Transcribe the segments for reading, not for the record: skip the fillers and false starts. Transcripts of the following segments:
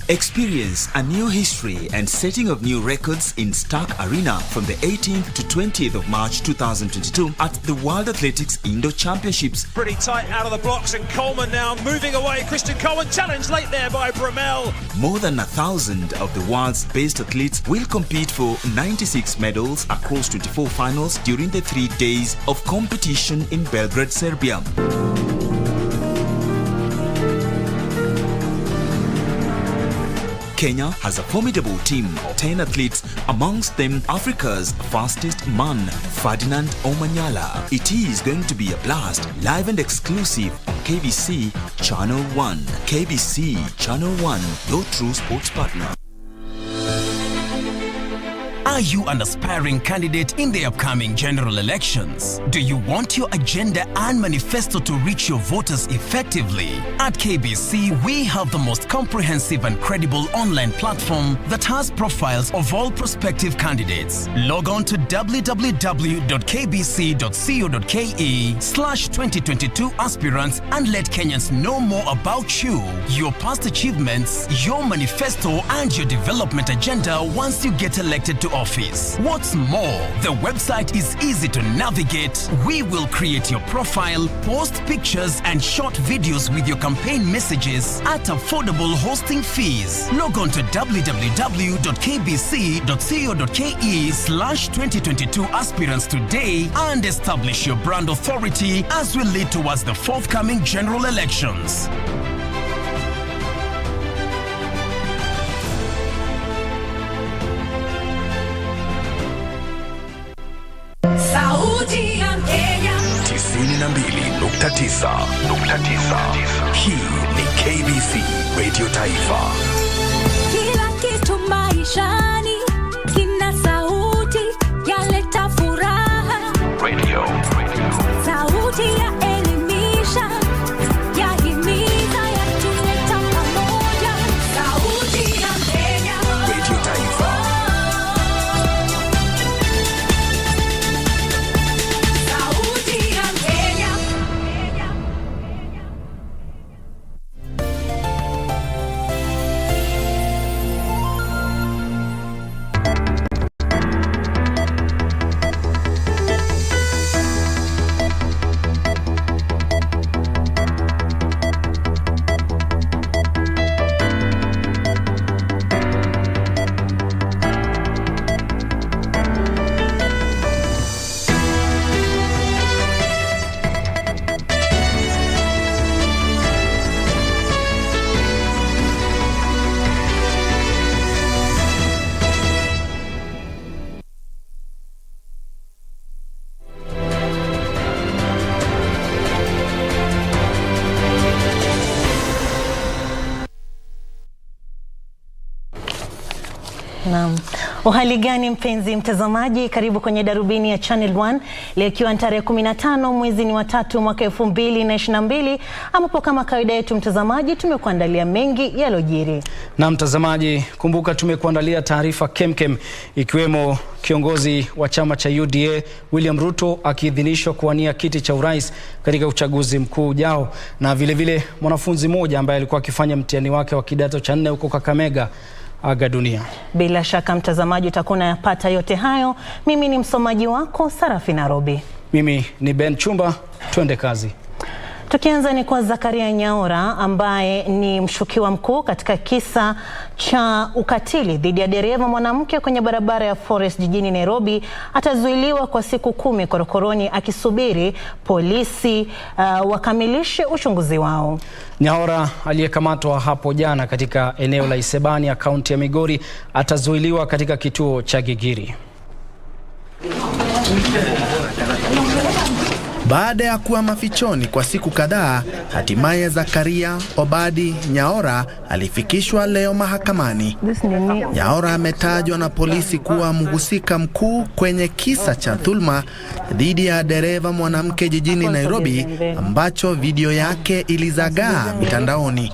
Experience a new history and setting of new records in Stark Arena from the 18th to 20th of March 2022 at the World Athletics Indoor Championships. Pretty tight out of the blocks, and Coleman now moving away. Christian Coleman challenged late there by Bromell. More than 1,000 of the world's best athletes will compete for 96 medals across 24 finals during the 3 days of competition in Belgrade, Serbia. Kenya has a formidable team of 10 athletes, amongst them Africa's fastest man, Ferdinand Omanyala. It is going to be a blast, live and exclusive on KBC Channel 1. KBC Channel 1, your true sports partner. Are you an aspiring candidate in the upcoming general elections? Do you want your agenda and manifesto to reach your voters effectively? At KBC, we have the most comprehensive and credible online platform that has profiles of all prospective candidates. Log on to www.kbc.co.ke/2022 aspirants and let Kenyans know more about you, your past achievements, your manifesto, and your development agenda once you get elected to office. What's more, the website is easy to navigate. We will create your profile, post pictures and short videos with your campaign messages at affordable hosting fees. Log on to www.kbc.co.ke/2022 aspirants today and establish your brand authority as we lead towards the forthcoming general elections. Hii ni KBC Radio Taifa. Kila kitu maishani kina sauti yaleta furaha. Radio. Sauti ya elimisha, yahimiza, yatuleta pamoja. Sauti ya Kenya. Radio Taifa. Sauti ya Kenya. Naam. Uhali gani mpenzi mtazamaji, karibu kwenye Darubini ya Channel 1 leo ikiwa tarehe 15 mwezi ni wa 3 mwaka 2022, ambapo kama kawaida yetu mtazamaji tumekuandalia mengi yalojiri. Na mtazamaji, kumbuka tumekuandalia taarifa kemkem ikiwemo kiongozi wa chama cha UDA William Ruto akiidhinishwa kuwania kiti cha urais katika uchaguzi mkuu ujao, na vile vile mwanafunzi mmoja ambaye alikuwa akifanya mtihani wake wa kidato cha 4 huko Kakamega aga dunia. Bila shaka mtazamaji utakuwa unayapata yote hayo. Mimi ni msomaji wako Sarafina Robi. Mimi ni Ben Chumba, twende kazi. Tukianza ni kwa Zakaria Nyaora ambaye ni mshukiwa mkuu katika kisa cha ukatili dhidi ya dereva mwanamke kwenye barabara ya Forest jijini Nairobi atazuiliwa kwa siku 10 korokoroni akisubiri polisi wakamilishe uchunguzi wao. Nyaora aliyekamatwa hapo jana katika eneo la Isebania, kaunti ya Migori, atazuiliwa katika kituo cha Gigiri. Baada ya kuwa mafichoni kwa siku kadhaa, hatimaye Zakaria Obadi Nyaora alifikishwa leo mahakamani. Nyaora ametajwa na polisi kuwa mhusika mkuu kwenye kisa cha dhulma dhidi ya dereva mwanamke jijini Nairobi ambacho video yake ilizagaa mitandaoni.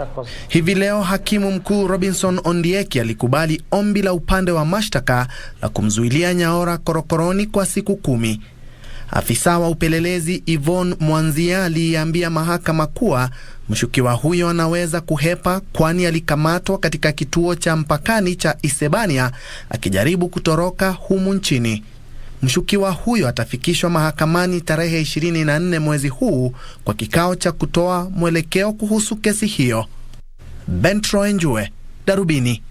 Hivi leo hakimu mkuu Robinson Ondieki alikubali ombi la upande wa mashtaka la kumzuilia Nyaora korokoroni kwa siku 10. Afisa wa upelelezi Yvonne Mwanzia aliambia mahakama kuwa mshukiwa huyo anaweza kuhepa, kwani alikamatwa katika kituo cha mpakani cha Isebania akijaribu kutoroka humu nchini. Mshukiwa huyo atafikishwa mahakamani tarehe 24 mwezi huu kwa kikao cha kutoa mwelekeo kuhusu kesi hiyo. Bentro Enjue, Darubini.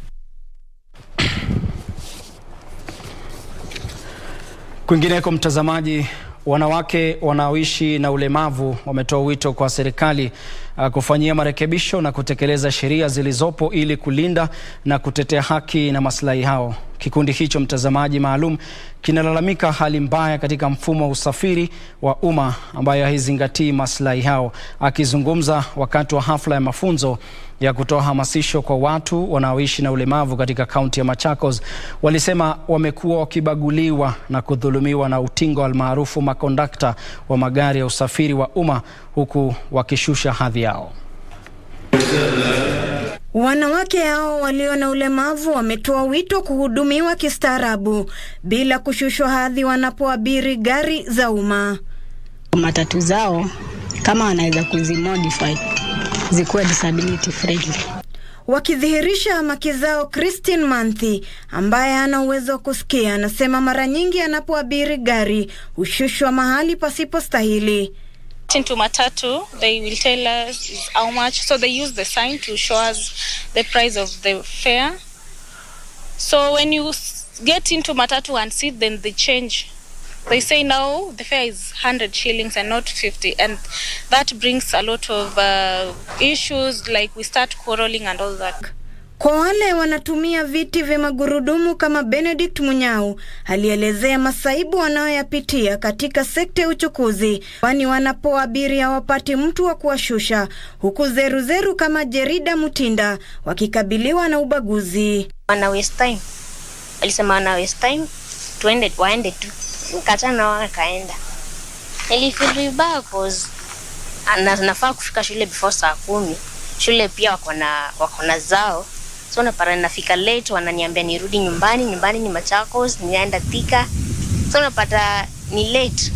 Kwingineko mtazamaji, wanawake wanaoishi na ulemavu wametoa wito kwa serikali kufanyia marekebisho na kutekeleza sheria zilizopo ili kulinda na kutetea haki na maslahi hao. Kikundi hicho mtazamaji maalum kinalalamika hali mbaya katika mfumo wa usafiri wa umma ambayo haizingatii maslahi hao. Akizungumza wakati wa hafla ya mafunzo ya kutoa hamasisho kwa watu wanaoishi na ulemavu katika kaunti ya Machakos, walisema wamekuwa wakibaguliwa na kudhulumiwa na utingo almaarufu makondakta wa magari ya usafiri wa umma, huku wakishusha hadhi yao. Wanawake hao walio na ulemavu wametoa wito kuhudumiwa kistaarabu bila kushushwa hadhi wanapoabiri gari za umma. Matatu zao kama wanaweza kuzimodify zikuwe disability friendly. Wakidhihirisha hamaki zao, Christine Manthi ambaye ana uwezo wa kusikia anasema mara nyingi anapoabiri gari hushushwa mahali pasipostahili. Into matatu, they will tell us how much, so they use the sign to show us the price of the fare. So when you get into matatu and sit, then they change. They say now the fare is 100 shillings and not 50, and that brings a lot of issues, like we start quarreling and all that. Kwa wale wanatumia viti vya magurudumu kama Benedict Munyau, alielezea masaibu wanayoyapitia katika sekta ya uchukuzi, kwani wanapoabiri hawapati mtu wa kuwashusha, huku zeruzeru kama Jerida Mutinda wakikabiliwa na ubaguzi. Wana waste time. Alisema wana waste time, waende tu. Nikatana wakaenda. Nilifeel vibaya cause nafaa kufika shule before saa 10. Shule pia wako na zao. So napata nafika late, wananiambia nirudi nyumbani ni Machakos, nienda Thika. So napata ni late.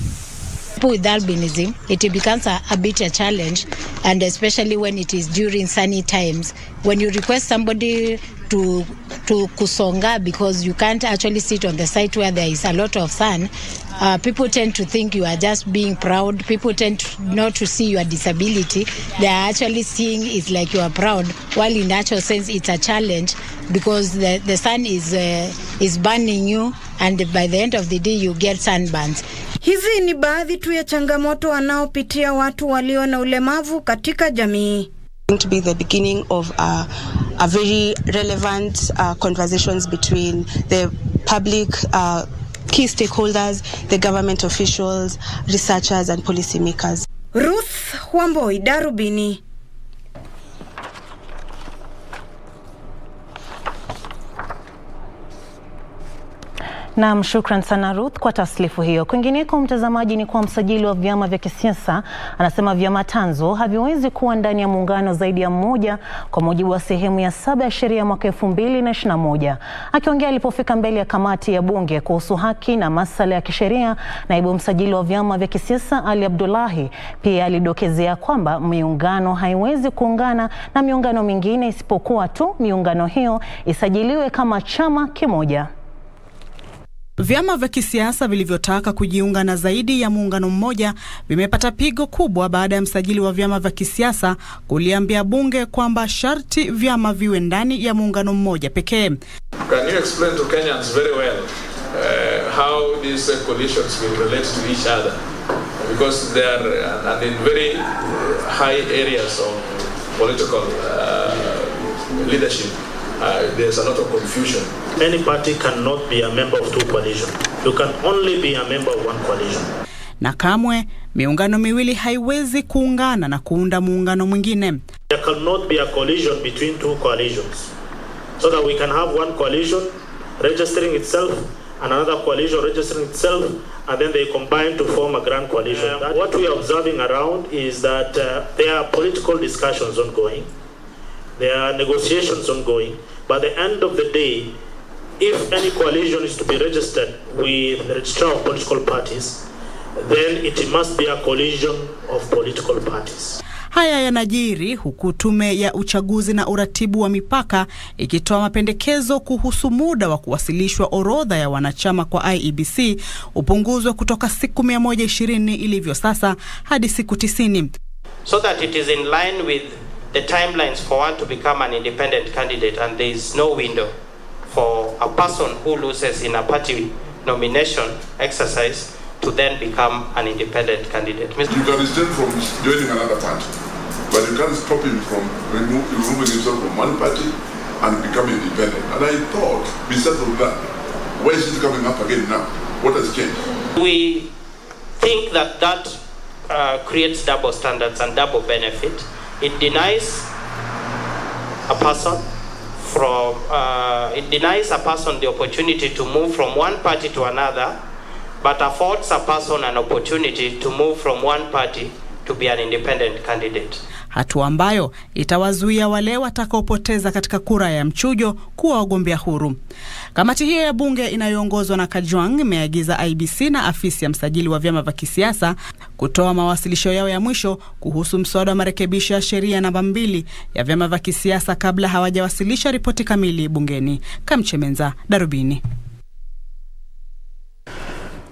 With albinism, it becomes a bit a challenge, and especially when it is during sunny times. When you request somebody to kusonga because you can't actually sit on the site where there is a lot of sun, people tend to think you are just being proud. People tend not to see your disability. They are actually seeing it like you are proud, while in actual sense it's a challenge because the sun is burning you, and by the end of the day you get sunburns. Hizi ni baadhi tu ya changamoto wanaopitia watu walio na ulemavu katika jamii. Going to be the beginning of a very relevant conversations between the public, key stakeholders, the government officials, researchers and policymakers. Ruth Wamboi, Darubini. Naam, shukran sana Ruth kwa taslifu hiyo. Kwingineko mtazamaji, ni kwa msajili wa vyama vya kisiasa anasema vyama tanzo haviwezi kuwa ndani ya muungano zaidi ya mmoja kwa mujibu wa sehemu ya 7 ya sheria mwaka 2021. Akiongea alipofika mbele ya kamati ya bunge kuhusu haki na masuala ya kisheria, naibu msajili wa vyama vya kisiasa Ali Abdullahi pia alidokezea kwamba miungano haiwezi kuungana na miungano mingine isipokuwa tu miungano hiyo isajiliwe kama chama kimoja. Vyama vya kisiasa vilivyotaka kujiunga na zaidi ya muungano mmoja vimepata pigo kubwa baada ya msajili wa vyama vya kisiasa kuliambia bunge kwamba sharti vyama viwe ndani ya muungano mmoja pekee. Can you explain to Kenyans very well how these coalitions will relate to each other? Because they are in very high areas of political leadership. There's a lot of confusion. Any party cannot be a member of two coalitions. You can only be a member of one coalition. Na kamwe miungano miwili haiwezi kuungana na kuunda muungano mwingine. There cannot be a coalition between two coalitions. So that we can have one coalition registering itself and another coalition registering itself, and then they combine to form a grand coalition. What we are observing around is that there are political discussions ongoing. There are negotiations ongoing, but at the end of the day, if any coalition is to be registered with the registrar of political parties, then it must be a collision of political parties. Haya yanajiri huku tume ya uchaguzi na uratibu wa mipaka ikitoa mapendekezo kuhusu muda wa kuwasilishwa orodha ya wanachama kwa IEBC upunguzwe kutoka siku 120 ilivyo sasa hadi siku 90. So that it is in line with the timelines for one to become an independent candidate, and there is no window for a person who loses in a party nomination exercise to then become an independent candidate. You can restrain from joining another party, but you can't stop him from removing himself from one party and becoming independent. And I thought, besides of that, why is it coming up again now? What has changed? We think that creates double standards and double benefit. It denies a person the opportunity to move from one party to another, but affords a person an opportunity to move from one party to be an independent candidate. Hatua ambayo itawazuia wale watakaopoteza katika kura ya mchujo kuwa wagombea huru. Kamati hiyo ya bunge inayoongozwa na Kajwang imeagiza IBC na afisi ya msajili wa vyama vya kisiasa kutoa mawasilisho yao ya mwisho kuhusu mswada wa marekebisho ya sheria namba 2 ya vyama vya kisiasa kabla hawajawasilisha ripoti kamili bungeni. Kamchemenza, Darubini.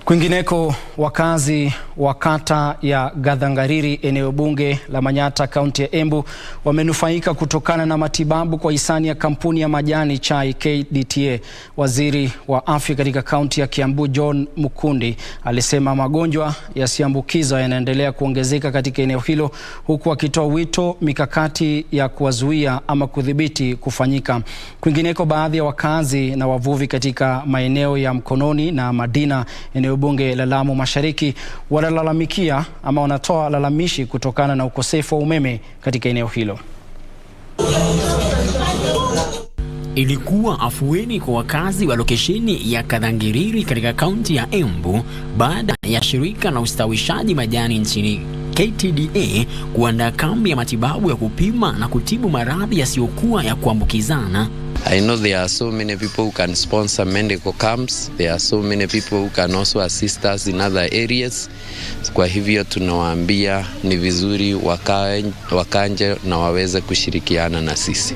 Kwingineko, wakazi wa kata ya Gadhangariri eneo bunge la Manyata kaunti ya Embu wamenufaika kutokana na matibabu kwa hisani ya kampuni ya majani chai KDTA. Waziri wa afya katika kaunti ya Kiambu John Mukundi alisema magonjwa yasiambukiza yanaendelea kuongezeka katika eneo hilo, huku akitoa wito mikakati ya kuwazuia ama kudhibiti kufanyika. Kwingineko, baadhi ya wakazi na wavuvi katika maeneo ya Mkononi na Madina eneo bunge la Lamu Mashariki wanalalamikia ama wanatoa lalamishi kutokana na ukosefu wa umeme katika eneo hilo. Ilikuwa afueni kwa wakazi wa lokesheni ya Gadhangariri katika kaunti ya Embu baada ya shirika la ustawishaji majani nchini KTDA kuandaa kambi ya matibabu ya kupima na kutibu maradhi yasiyokuwa ya kuambukizana. I know there are so many people who can sponsor medical camps. There are so many people who can also assist us in other areas. Kwa hivyo tunawaambia ni vizuri wakanje na waweze kushirikiana na sisi.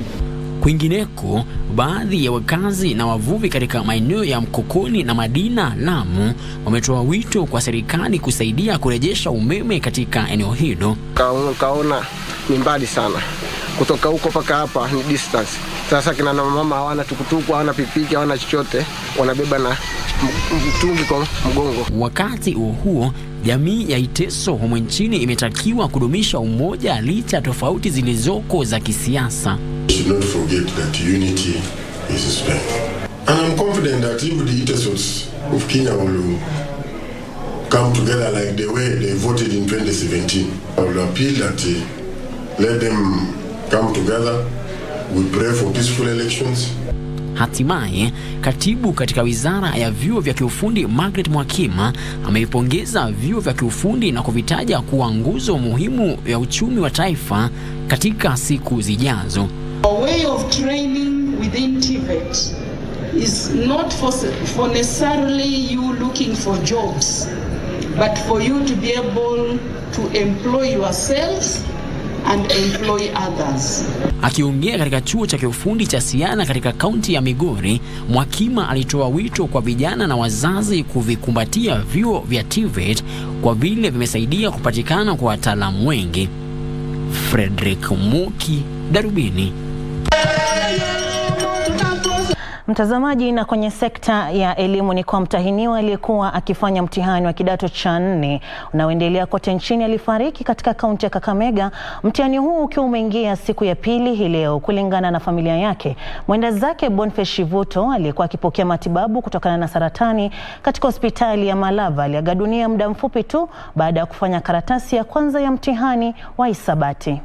Kwingineko, baadhi ya wakazi na wavuvi katika maeneo ya Mkokoni na Madina Lamu wametoa wito kwa serikali kusaidia kurejesha umeme katika eneo hilo. Kaona ni mbali sana. Kutoka huko paka hapa ni distance. Sasa kina mama hawana tukutuku, hawana pikipiki, hawana chochote, wanabeba na mtungi kwa mgongo. Wakati huo jamii ya Iteso humu nchini imetakiwa kudumisha umoja licha tofauti zilizoko za kisiasa. We should not forget that unity is strength. And I'm confident that if the Itesos of Kenya will come together like the way they voted in 2017, I will appeal that let them come together. We pray for peaceful elections. Hatimaye, katibu katika wizara ya vyuo vya kiufundi Margaret Mwakima ameipongeza vyuo vya kiufundi na kuvitaja kuwa nguzo muhimu ya uchumi wa taifa katika siku zijazo. A way of training within TVET is not for necessarily you looking for jobs, but for you to be able to employ yourselves and employ others. Akiongea katika chuo cha kiufundi cha Siana katika kaunti ya Migori, Mwakima alitoa wito kwa vijana na wazazi kuvikumbatia vyuo vya TVET kwa vile vimesaidia kupatikana kwa wataalamu wengi. Frederick Muki, Darubini. Mtazamaji, na kwenye sekta ya elimu ni kwa mtahiniwa aliyekuwa akifanya mtihani wa kidato cha 4 unaoendelea kote nchini alifariki katika kaunti ya Kakamega, mtihani huu ukiwa umeingia siku ya pili hii leo. Kulingana na familia yake, mwenda zake Boniface Shivuto aliyekuwa akipokea matibabu kutokana na saratani katika hospitali ya Malava aliaga dunia muda mfupi tu baada ya kufanya karatasi ya kwanza ya mtihani wa hisabati.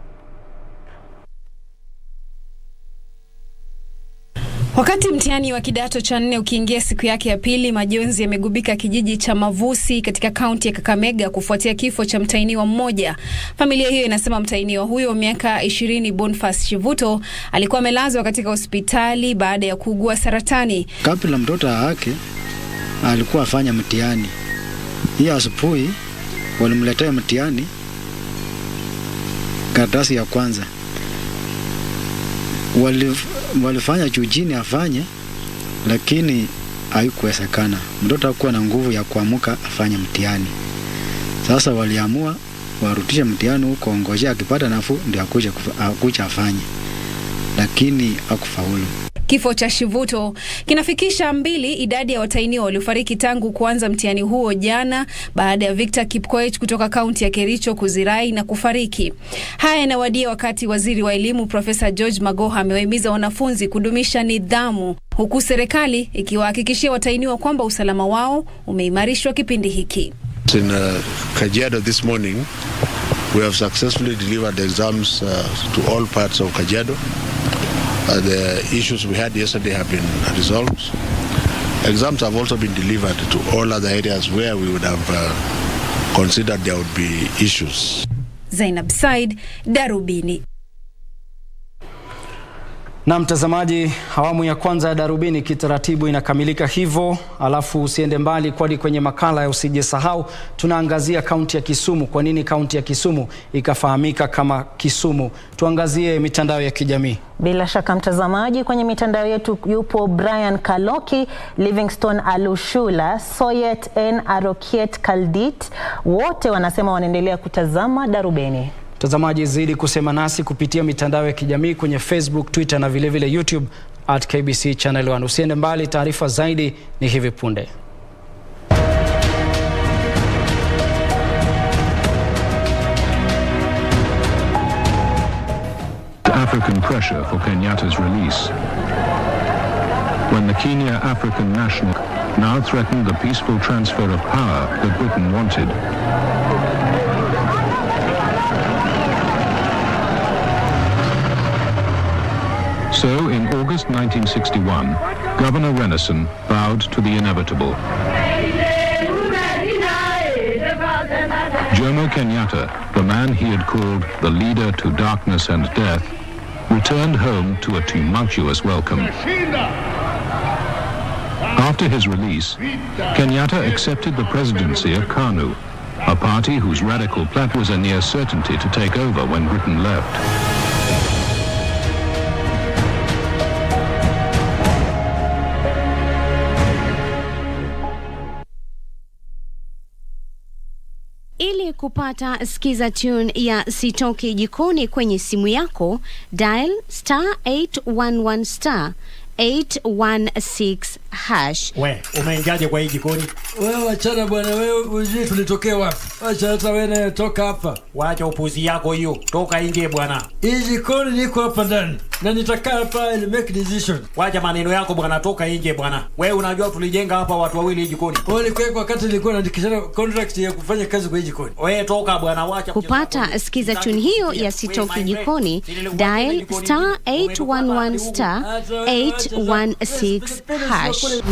Wakati mtihani wa kidato cha 4 ukiingia siku yake ya pili, majonzi yamegubika kijiji cha Mavusi katika kaunti ya Kakamega kufuatia kifo cha mtahiniwa mmoja. Familia hiyo inasema mtahiniwa huyo wa miaka 20 Boniface Shivuto alikuwa amelazwa katika hospitali baada ya kuugua saratani. Kabla mtoto wake alikuwa afanya mtihani hiyo asubuhi, walimletea mtihani karatasi ya kwanza. Walifanya juu chini afanye, lakini haikuwezekana. Mtoto hakuwa na nguvu ya kuamka afanye mtihani. Sasa waliamua warudishe mtihani huko, ngojea akipata nafuu ndio akuja afanye, lakini hakufaulu. Kifo cha Shivuto kinafikisha 2 idadi ya watahiniwa waliofariki tangu kuanza mtihani huo jana baada ya Victor Kipkoech kutoka kaunti ya Kericho kuzirai na kufariki. Haya yanawadia wakati waziri wa elimu Profesa George Magoha amewahimiza wanafunzi kudumisha nidhamu, huku serikali ikiwahakikishia watahiniwa kwamba usalama wao umeimarishwa kipindi hiki. In Kajiado this morning, we have successfully delivered the exams to all parts of Kajiado. The issues we had yesterday have been resolved. Exams have also been delivered to all other areas where we would have considered there would be issues. Zainab Said, Darubini. Na mtazamaji, awamu ya kwanza ya Darubini kitaratibu inakamilika hivyo, alafu usiende mbali kwani kwenye makala ya usijisahau tunaangazia kaunti ya Kisumu. Kwa nini kaunti ya Kisumu ikafahamika kama Kisumu? Tuangazie mitandao ya kijamii. Bila shaka mtazamaji, kwenye mitandao yetu yupo Brian Kaloki, Livingstone Alushula, Soyet N Arokiet Kaldit, wote wanasema wanaendelea kutazama Darubini. Mtazamaji, zidi kusema nasi kupitia mitandao ya kijamii kwenye Facebook, Twitter na vile vile YouTube @KBC Channel 1. Usiende mbali, taarifa zaidi ni hivi punde. African pressure for Kenyatta's release. When the Kenya African national now threatened the peaceful transfer of power that Britain wanted. So, in August 1961, Governor Renison bowed to the inevitable. Jomo Kenyatta, the man he had called the leader to darkness and death, returned home to a tumultuous welcome. After his release, Kenyatta accepted the presidency of KANU, a party whose radical platform was a near certainty to take over when Britain left. Ili kupata skiza tune ya Sitoki Jikoni kwenye simu yako, dial *811 *816#. We, umeingiaje kwa hii jikoni? Wewe achana bwana, wewe ujui tulitokea wapi? Acha hata wewe toka hapa. Wacha upuzi yako hiyo. Toka nje bwana. Hii jikoni niko hapa ndani. Na nitakaa hapa ili make decision. Wacha maneno yako bwana, toka nje bwana. Wewe unajua tulijenga hapa watu wawili hii jikoni. Wewe kwa wakati nilikuwa naandikishana contract ya kufanya kazi kwa hii jikoni. Wewe toka bwana, wacha. Kupata skiza tune hiyo ya Sitoki Jikoni, dial *811 *816#.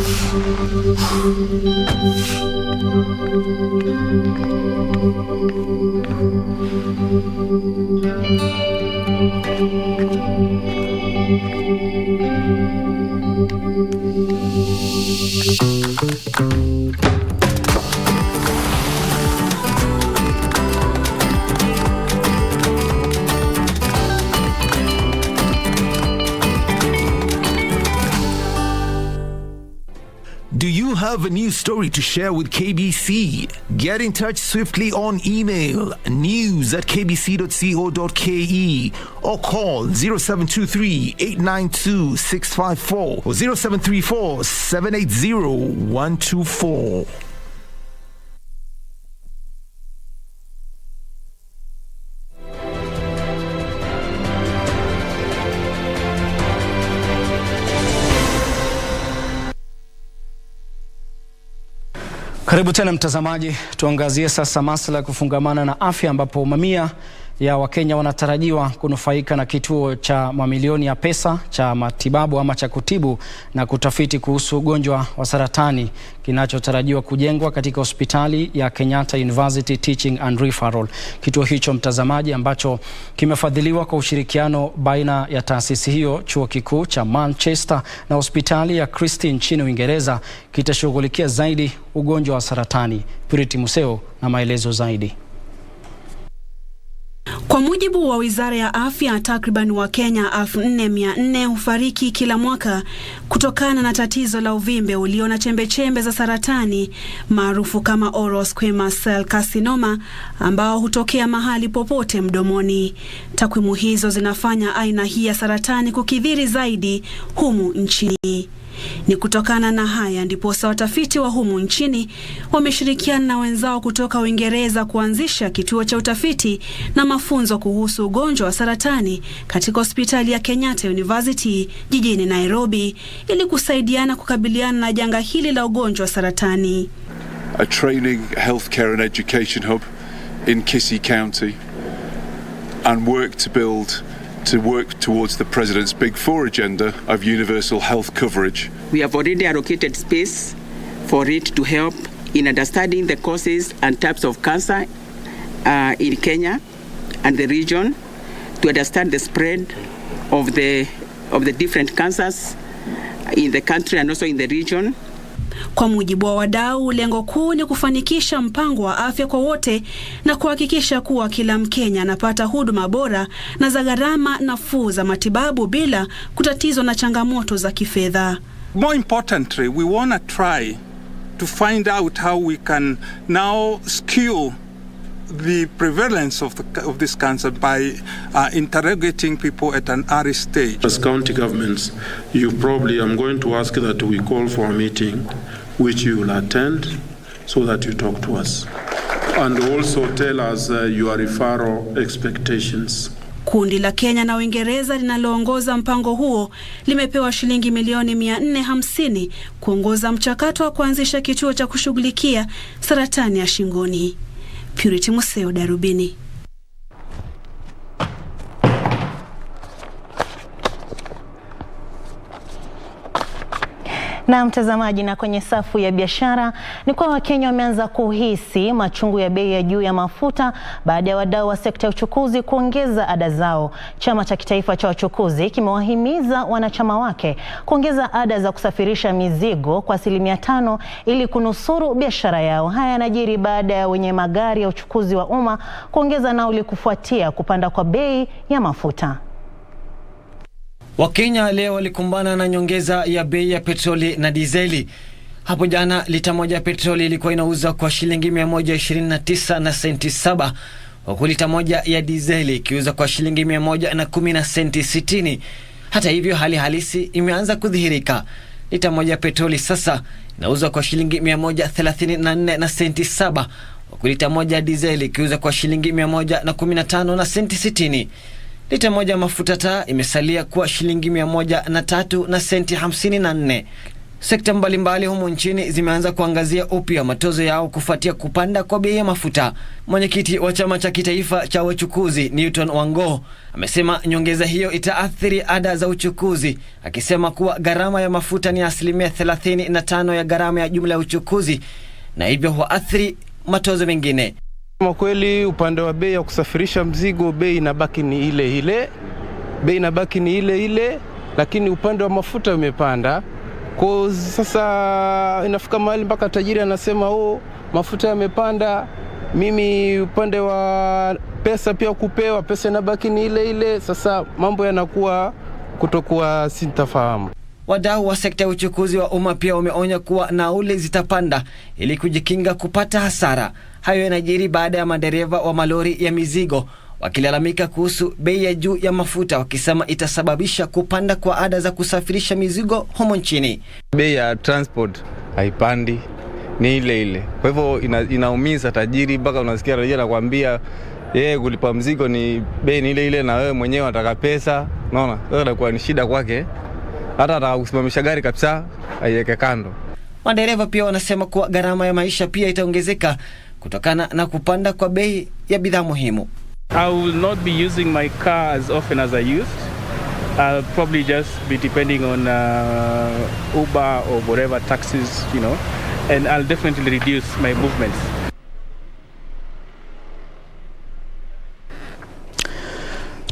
Do you have a new story to share with KBC? Get in touch swiftly on email news@kbc.co.ke or call 0723-892-654 or 0734-780-124. Karibu tena mtazamaji, tuangazie sasa masuala ya kufungamana na afya ambapo mamia ya Wakenya wanatarajiwa kunufaika na kituo cha mamilioni ya pesa cha matibabu ama cha kutibu na kutafiti kuhusu ugonjwa wa saratani kinachotarajiwa kujengwa katika hospitali ya Kenyatta University Teaching and Referral. Kituo hicho, mtazamaji, ambacho kimefadhiliwa kwa ushirikiano baina ya taasisi hiyo, chuo kikuu cha Manchester na hospitali ya Christie nchini Uingereza, kitashughulikia zaidi ugonjwa wa saratani. Purity Museo na maelezo zaidi. Kwa mujibu wa Wizara ya Afya, takriban Wakenya 4,400 hufariki kila mwaka kutokana na tatizo la uvimbe ulio na chembe-chembe za saratani maarufu kama oral squamous cell carcinoma, ambao hutokea mahali popote mdomoni. Takwimu hizo zinafanya aina hii ya saratani kukithiri zaidi humu nchini. Ni kutokana na haya ndipo watafiti wa humu nchini wameshirikiana na wenzao kutoka Uingereza kuanzisha kituo cha utafiti na mafunzo kuhusu ugonjwa wa saratani katika hospitali ya Kenyatta University jijini Nairobi ili kusaidiana kukabiliana na janga hili la ugonjwa wa saratani. A training, healthcare and education hub in Kisii County, and work towards the President's Big Four agenda of universal health coverage. We have already allocated space for it to help in understanding the causes and types of cancer in Kenya and the region, to understand the spread of the different cancers in the country and also in the region. Kwa mujibu wa wadau, lengo kuu ni kufanikisha mpango wa afya kwa wote na kuhakikisha kuwa kila Mkenya anapata huduma bora na za gharama nafuu za matibabu bila kutatizwa na changamoto za kifedha. More importantly, we want to try to find out how we can now skew the prevalence of this cancer by interrogating people at an early stage. As county governments, I'm going to ask that we call for a meeting which you will attend so that you talk to us and also tell us your referral expectations. Kundi la Kenya na Uingereza linaloongoza mpango huo limepewa shilingi milioni 450 kuongoza mchakato wa kuanzisha kituo cha kushughulikia saratani ya shingoni. Purity Museo, Darubini. Na mtazamaji, na kwenye safu ya biashara ni kwa Wakenya wameanza kuhisi machungu ya bei ya juu ya mafuta baada ya wadau wa sekta ya uchukuzi kuongeza ada zao. Chama cha kitaifa cha wachukuzi kimewahimiza wanachama wake kuongeza ada za kusafirisha mizigo kwa 5% ili kunusuru biashara yao. Haya yanajiri baada ya wenye magari ya uchukuzi wa umma kuongeza nauli kufuatia kupanda kwa bei ya mafuta. Wakenya leo walikumbana na nyongeza ya bei ya petroli na dizeli. Hapo jana lita moja ya petroli ilikuwa inauzwa kwa shilingi 129 na senti 7, huku lita moja ya dizeli ikiuzwa kwa shilingi 110 na senti 60. Hata hivyo, hali halisi imeanza kudhihirika. Lita moja ya petroli sasa inauzwa kwa shilingi 134 na senti 7, huku lita moja ya dizeli ikiuzwa kwa shilingi 115 na senti 60. Lita moja mafuta taa imesalia kuwa shilingi 103 na senti 54. Sekta mbalimbali humu nchini zimeanza kuangazia upya matozo yao kufuatia kupanda kwa bei ya mafuta. Mwenyekiti wa chama cha kitaifa cha wachukuzi Newton Wango amesema nyongeza hiyo itaathiri ada za uchukuzi, akisema kuwa gharama ya mafuta ni 35% ya gharama ya jumla ya uchukuzi na hivyo huathiri matozo mengine. Kwa kweli upande wa bei ya kusafirisha mzigo bei inabaki ni ile ile, lakini upande wa mafuta umepanda. Kwa sasa inafika mahali mpaka tajiri anasema mafuta yamepanda, mimi upande wa pesa pia kupewa pesa inabaki ni ile. Sasa mambo yanakuwa kutokuwa sintafahamu. Wadau wa sekta ya uchukuzi wa umma pia wameonya kuwa nauli zitapanda ili kujikinga kupata hasara. Hayo yanajiri baada ya madereva wa malori ya mizigo wakilalamika kuhusu bei ya juu ya mafuta, wakisema itasababisha kupanda kwa ada za kusafirisha mizigo humo nchini. Bei ya transport haipandi, ni ile. Kwa hivyo inaumiza tajiri, mpaka unasikia rejea anakuambia kulipa mzigo ni bei ni ile na wewe mwenyewe unataka pesa. Unaona? Hiyo inakuwa ni shida kwake. Hata atakusimamisha gari kabisa, aiweke kando. Madereva pia wanasema kuwa gharama ya maisha pia itaongezeka kutokana na kupanda kwa bei ya bidhaa muhimu. I will not be using my car as often as I used. I'll probably just be depending on Uber or whatever taxis, and I'll definitely reduce my movements.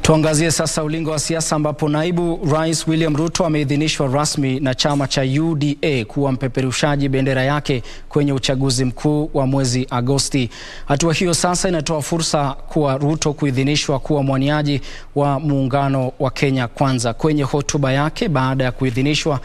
Tuangazie sasa ulingo wa siasa ambapo naibu Rais William Ruto ameidhinishwa rasmi na chama cha UDA kuwa mpeperushaji bendera yake kwenye uchaguzi mkuu wa mwezi Agosti. Hatua hiyo sasa inatoa fursa kwa Ruto kuidhinishwa kuwa mwaniaji wa muungano wa Kenya Kwanza. Kwenye hotuba yake baada ya kuidhinishwa,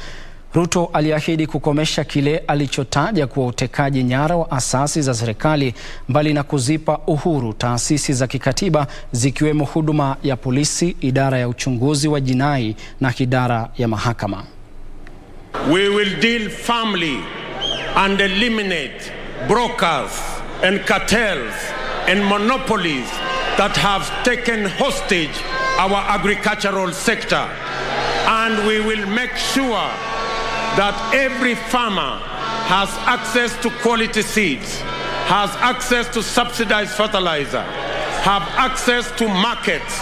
Ruto aliahidi kukomesha kile alichotaja kuwa utekaji nyara wa asasi za serikali, mbali na kuzipa uhuru taasisi za kikatiba zikiwemo huduma ya polisi, idara ya uchunguzi wa jinai na idara ya mahakama. We will deal firmly and eliminate brokers and cartels and monopolies that have taken hostage our agricultural sector, and we will make sure that every farmer has access to quality seeds, has access to subsidized fertilizer, have access to markets,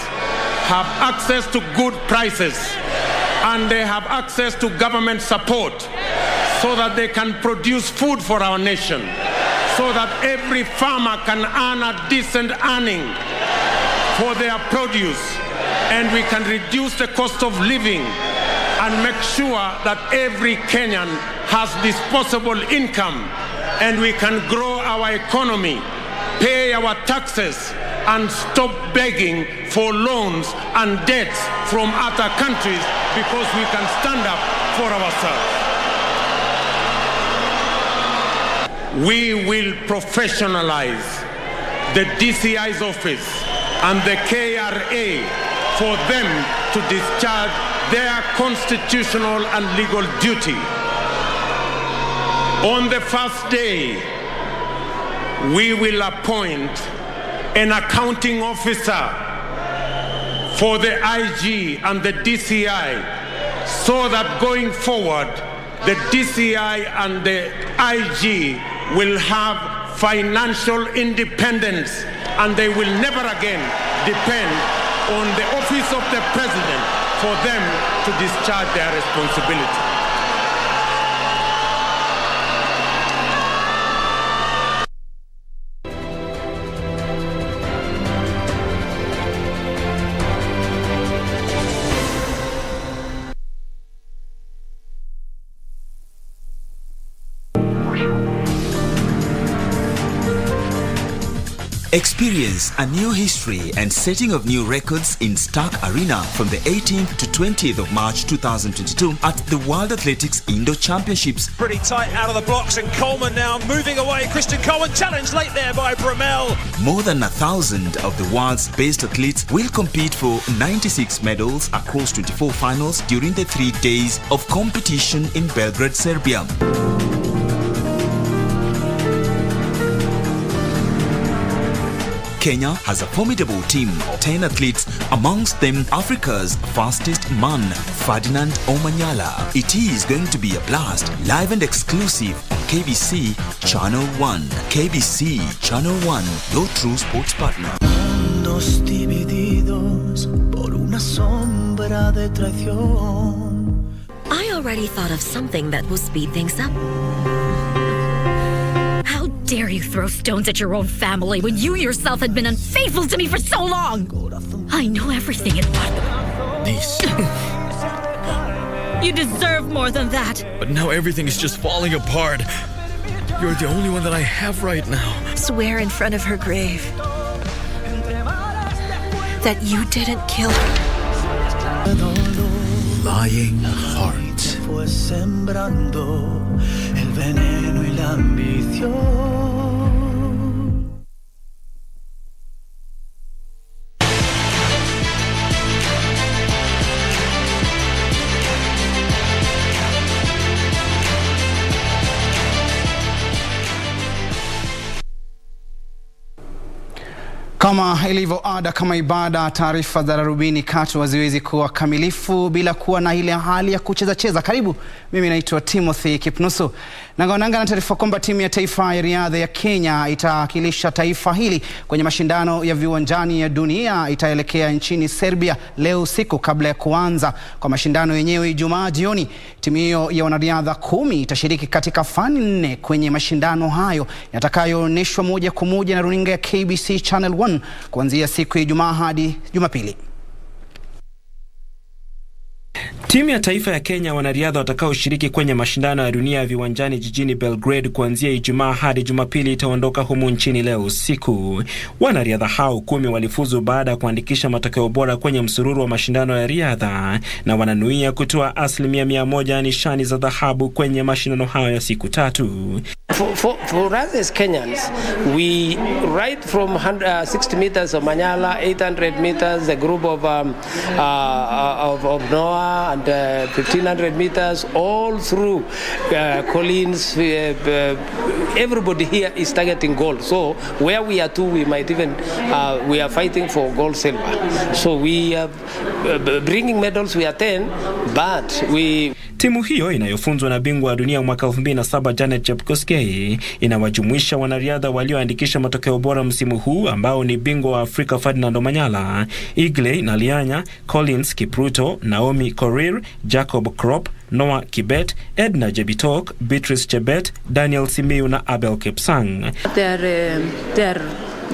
have access to good prices, and they have access to government support so that they can produce food for our nation, so that every farmer can earn a decent earning for their produce, and we can reduce the cost of living and make sure that every Kenyan has disposable income, and we can grow our economy, pay our taxes, and stop begging for loans and debts from other countries, because we can stand up for ourselves. We will professionalize the DCI's office and the KRA for them to discharge their constitutional and legal duty. On the first day, we will appoint an accounting officer for the IG and the DCI, so that going forward, the DCI and the IG will have financial independence, and they will never again depend on the office of the president for them to discharge their responsibility. Experience a new history and setting of new records in Stark Arena from the 18th to 20th of March 2022 at the World Athletics Indoor Championships. Pretty tight out of the blocks, and Coleman now moving away. Christian Coleman challenged late there by Bromell. More than 1,000 of the world's best athletes will compete for 96 medals across 24 finals during the 3 days of competition in Belgrade, Serbia. Kenya has a formidable team of 10 athletes, amongst them Africa's fastest man, Ferdinand Omanyala. It is going to be a blast, live and exclusive on KBC Channel 1. KBC Channel 1, your true sports partner. Mundos divididos por una sombra de traición. I already thought of something that will speed things up. How dare you throw stones at your own family when you yourself had been unfaithful to me for so long? I know everything, Eduardo. Niece. You deserve more than that. But now everything is just falling apart. You're the only one that I have right now. Swear in front of her grave that you didn't kill her. Lying heart. Fue sembrando el veneno y la ambición. Kama ilivyo ada, kama ibada, taarifa za Darubini katu haziwezi kuwa kamilifu bila kuwa na ile hali ya kucheza cheza. Karibu, mimi naitwa Timothy Kipnusu. Nangaonanga na taarifa kwamba timu ya taifa ya riadha ya Kenya itawakilisha taifa hili kwenye mashindano ya viwanjani ya dunia. Itaelekea nchini Serbia leo usiku kabla ya kuanza kwa mashindano yenyewe Ijumaa jioni. Timu hiyo ya wanariadha 10 itashiriki katika fani 4 kwenye mashindano hayo yatakayoonyeshwa moja kwa moja na runinga ya KBC Channel 1 kuanzia siku ya Ijumaa hadi Jumapili. Timu ya taifa ya Kenya wanariadha watakaoshiriki kwenye mashindano ya dunia ya viwanjani jijini Belgrade kuanzia Ijumaa hadi Jumapili itaondoka humu nchini leo usiku. Wanariadha hao 10 walifuzu baada ya kuandikisha matokeo bora kwenye msururu wa mashindano ya riadha na wananuia kutoa 100% nishani za dhahabu kwenye mashindano hayo ya siku 3. For us as Kenyans, we ride from 60 meters of Manyala, 800 meters, a group of Noah, and 1500 meters, all through Collins. Everybody here is targeting gold. So where we are to, we might even we are fighting for gold, silver. So we are bringing medals. We are 10, but we. Timu hiyo inayofunzwa na bingwa wa dunia mwaka 2007 Janet Chepkosgei inawajumuisha wanariadha walioandikisha matokeo bora msimu huu ambao ni bingwa wa Afrika Ferdinand Omanyala, Igley Nalianya, Collins Kipruto, Naomi Korir, Jacob Krop, Noah Kibet, Edna Jebitok, Beatrice Chebet, Daniel Simiyu na Abel Kipsang. They're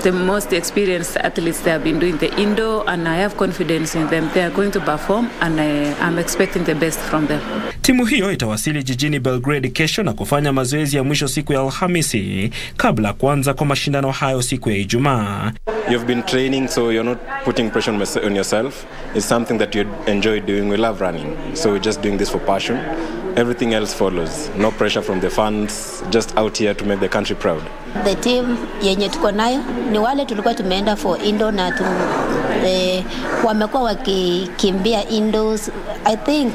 the most experienced athletes. They have been doing the Indo, and I have confidence in them. They are going to perform, and I'm expecting the best from them. Timu hiyo itawasili jijini Belgrade kesho na kufanya mazoezi ya mwisho siku ya Alhamisi kabla kuanza kwa mashindano hayo siku ya Ijumaa. You've been training, so you're not putting pressure on yourself. It's something that you enjoy doing. We love running, so we're just doing this for passion. Everything else follows. No pressure from the fans, just out here to make the country proud. The team yenye tuko nayo ni wale tulikuwa tumeenda for Indo na wamekuwa wakikimbia Indos. I think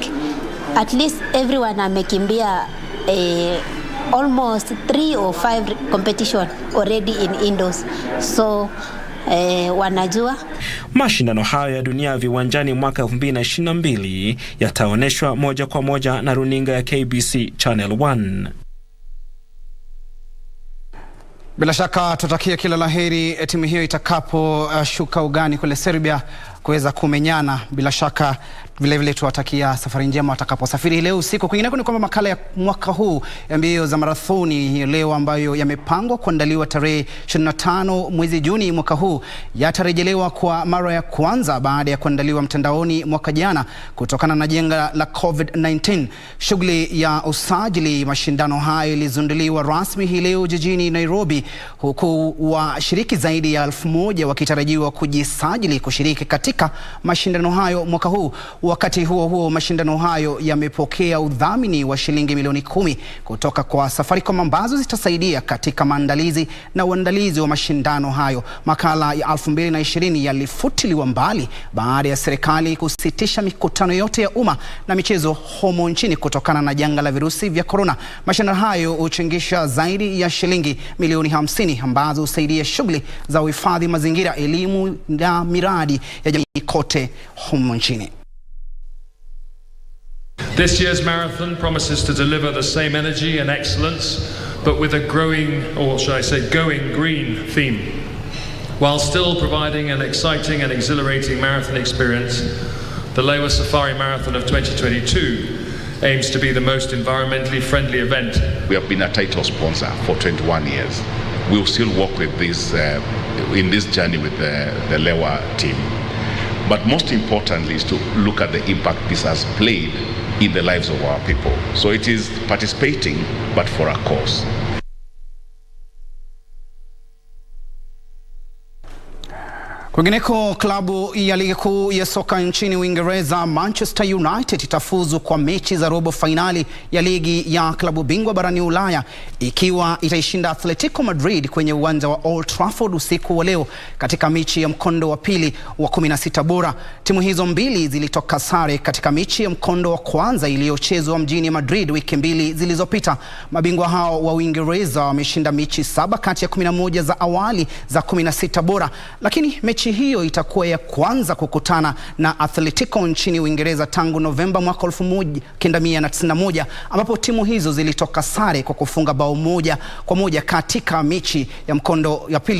at least everyone amekimbia almost 3 or 5 competition already in Indos. So wanajua. Mashindano hayo ya dunia ya viwanjani mwaka 2022 yataoneshwa moja kwa moja na runinga ya KBC Channel 1. Bila shaka tutakia kila laheri timu hiyo itakapo shuka ugani kule Serbia kuweza kumenyana. Bila shaka vile vile tuwatakia safari njema watakaposafiri leo usiku. Kwingineko ni kwamba makala ya mwaka huu ya mbio za marathoni leo ambayo yamepangwa kuandaliwa tarehe 25 mwezi Juni mwaka huu yatarejelewa kwa mara ya kwanza baada ya kuandaliwa mtandaoni mwaka jana kutokana na janga la COVID-19. Shughuli ya usajili mashindano hayo ilizinduliwa rasmi hii leo jijini Nairobi, huku washiriki zaidi ya 1000 wakitarajiwa kujisajili kushiriki katika mashindano hayo mwaka huu. Wakati huo huo, mashindano hayo yamepokea udhamini wa shilingi milioni 10 kutoka kwa Safaricom ambazo zitasaidia katika maandalizi na uandalizi wa mashindano hayo. Makala ya 2020 yalifutiliwa mbali baada ya serikali kusitisha mikutano yote ya umma na michezo humo nchini kutokana na janga la virusi vya corona. Mashindano hayo huchangisha zaidi ya shilingi milioni 50 ambazo husaidia shughuli za uhifadhi mazingira, elimu na miradi ya jamii kote humo nchini. This year's marathon promises to deliver the same energy and excellence, but with a growing, or should I say going green theme. While still providing an exciting and exhilarating marathon experience, the Lewa Safari Marathon of 2022 aims to be the most environmentally friendly event. We have been a title sponsor for 21 years. We will still work with this, in this journey with the Lewa team. But most importantly is to look at the impact this has played in the lives of our people. So it is participating, but for a cause. Kwingineko, klabu ya ligi kuu ya soka nchini Uingereza Manchester United itafuzu kwa mechi za robo finali ya ligi ya klabu bingwa barani Ulaya ikiwa itaishinda Atletico Madrid kwenye uwanja wa Old Trafford usiku wa leo katika mechi ya mkondo wa pili wa 16 bora. Timu hizo mbili zilitoka sare katika mechi ya mkondo wa kwanza iliyochezwa mjini Madrid wiki 2 zilizopita. Mabingwa hao wa Uingereza wameshinda mechi 7 kati ya 11 za awali za 16 bora, lakini mechi mechi hiyo itakuwa ya kwanza kukutana na Atletico nchini Uingereza tangu Novemba mwaka 1991 ambapo timu hizo zilitoka sare kwa kufunga bao 1-1 katika mechi ya mkondo ya pili